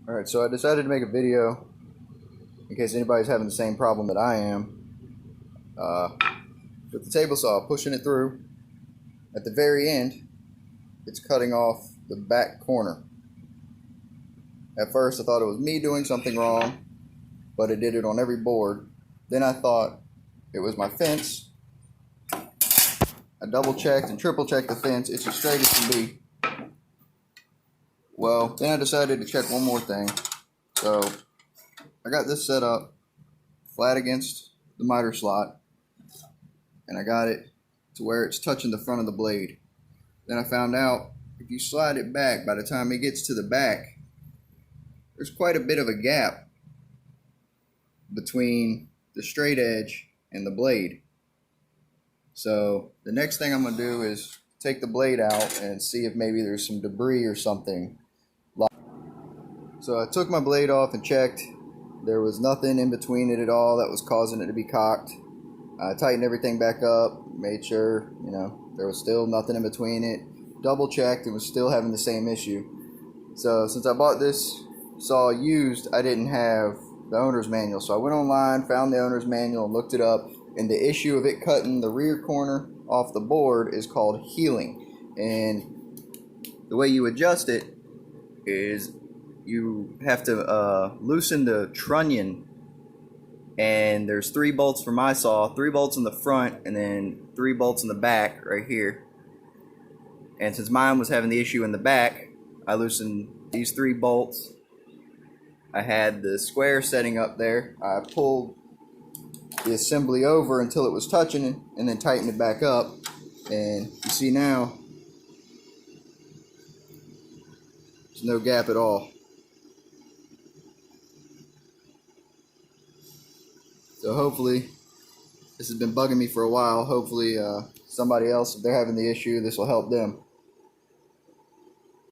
Alright, so I decided to make a video in case anybody's having the same problem that I am. With the table saw, pushing it through, at the very end, it's cutting off the back corner. At first I thought it was me doing something wrong, but it did it on every board. Then I thought it was my fence. I double checked and triple checked the fence. It's as straight as can be. Well, then I decided to check one more thing. So I got this set up flat against the miter slot, and I got it to where it's touching the front of the blade. Then I found out if you slide it back, by the time it gets to the back, there's quite a bit of a gap between the straight edge and the blade. So the next thing I'm going to do is take the blade out and see if maybe there's some debris or something. So I took my blade off and checked. There was nothing in between it at all that was causing it to be cocked. I tightened everything back up, made sure, there was still nothing in between it. Double checked and was still having the same issue. So since I bought this saw used, I didn't have the owner's manual. So I went online, found the owner's manual, and looked it up. And the issue of it cutting the rear corner off the board is called healing. And the way you adjust it is you have to loosen the trunnion, and there's 3 bolts for my saw, 3 bolts in the front and then 3 bolts in the back right here. And since mine was having the issue in the back, I loosened these 3 bolts. I had the square setting up there. I pulled the assembly over until it was touching it and then tightened it back up, and you see now there's no gap at all. So hopefully, this has been bugging me for a while. Hopefully somebody else, if they're having the issue, this will help them.